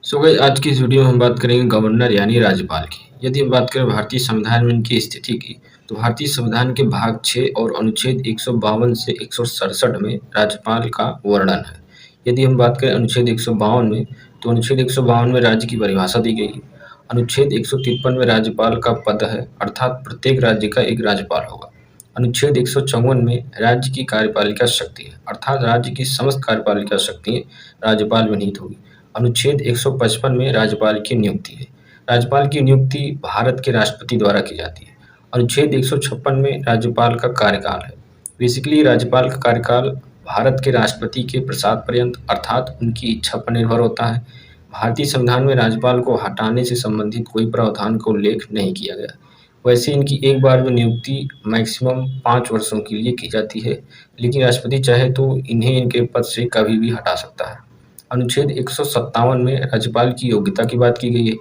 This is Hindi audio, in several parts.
सो गाइस आज की इस वीडियो में हम बात करेंगे गवर्नर यानी राज्यपाल की। यदि हम बात करें भारतीय संविधान में इनकी स्थिति की, तो भारतीय संविधान के भाग 6 और अनुच्छेद 152 से 167 में राज्यपाल का वर्णन है। यदि हम बात करें अनुच्छेद 152 में, तो अनुच्छेद 152 में राज्य की परिभाषा दी गई है। अनुच्छेद 153 में राज्यपाल का पद है, अर्थात प्रत्येक राज्य का एक राज्यपाल होगा। अनुच्छेद 154 में राज्य की कार्यपालिका शक्ति है, अर्थात राज्य की समस्त कार्यपालिका शक्तियाँ राज्यपाल में निहित होगी। अनुच्छेद 155 में राज्यपाल की नियुक्ति है। राज्यपाल की नियुक्ति भारत के राष्ट्रपति द्वारा की जाती है। अनुच्छेद 156 में राज्यपाल का कार्यकाल है। बेसिकली राज्यपाल का कार्यकाल भारत के राष्ट्रपति के प्रसाद पर्यंत अर्थात उनकी इच्छा पर निर्भर होता है। भारतीय संविधान में राज्यपाल को हटाने से संबंधित कोई प्रावधान का उल्लेख नहीं किया गया। वैसे इनकी एक बार में नियुक्ति मैक्सिमम 5 वर्षों के लिए की जाती है, लेकिन राष्ट्रपति चाहे तो इन्हें इनके पद से कभी भी हटा सकता है। अनुच्छेद 157 में राज्यपाल की योग्यता की बात की गई है।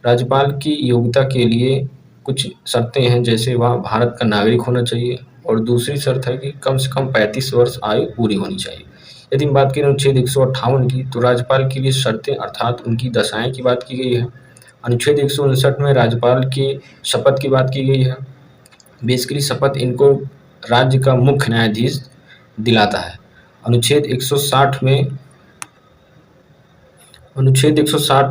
राज्यपाल की योग्यता के लिए कुछ शर्तें हैं, जैसे वह भारत का नागरिक होना चाहिए और दूसरी शर्त है कि कम से कम 35 वर्ष आयु पूरी होनी चाहिए। यदि हम बात करें अनुच्छेद 158 की, तो राज्यपाल के लिए शर्तें अर्थात उनकी दशाएं की बात की गई है। अनुच्छेद 159 में राज्यपाल के शपथ की बात की गई है। बेसिकली शपथ इनको राज्य का मुख्य न्यायाधीश दिलाता है। अनुच्छेद 160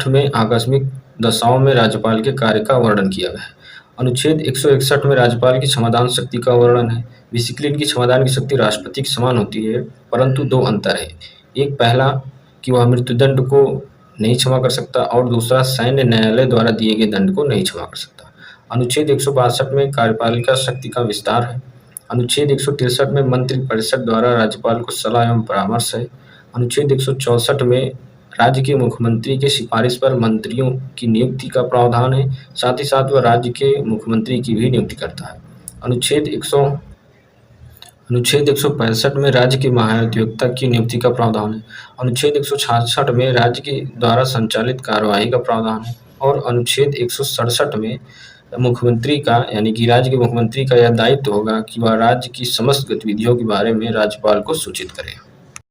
में आकस्मिक दशाओं में राज्यपाल के कार्य का वर्णन किया गया है। अनुच्छेद 161 में राज्यपाल की क्षमादान शक्ति का वर्णन है। बेसिकली इनकी क्षमादान की शक्ति राष्ट्रपति के समान होती है, परंतु 2 अंतर है। एक पहला कि वह मृत्युदंड को नहीं क्षमा कर सकता और दूसरा सैन्य न्यायालय द्वारा दिए गए दंड को नहीं क्षमा कर सकता। अनुच्छेद 162 में कार्यपालिका शक्ति का विस्तार है। अनुच्छेद 163 में मंत्रिपरिषद द्वारा राज्यपाल को सलाह एवं परामर्श है। अनुच्छेद 164 में राज्य के मुख्यमंत्री की सिफारिश पर मंत्रियों की नियुक्ति का प्रावधान है। साथ ही साथ वह राज्य के मुख्यमंत्री की भी नियुक्ति करता है। अनुच्छेद 165 में राज्य के महाधिवक्ता की नियुक्ति का प्रावधान है। अनुच्छेद 166 में राज्य के द्वारा संचालित कार्यवाही का प्रावधान है और अनुच्छेद 167 में मुख्यमंत्री का यानी कि राज्य के मुख्यमंत्री का यह दायित्व होगा कि वह राज्य की समस्त गतिविधियों के बारे में राज्यपाल को सूचित करे।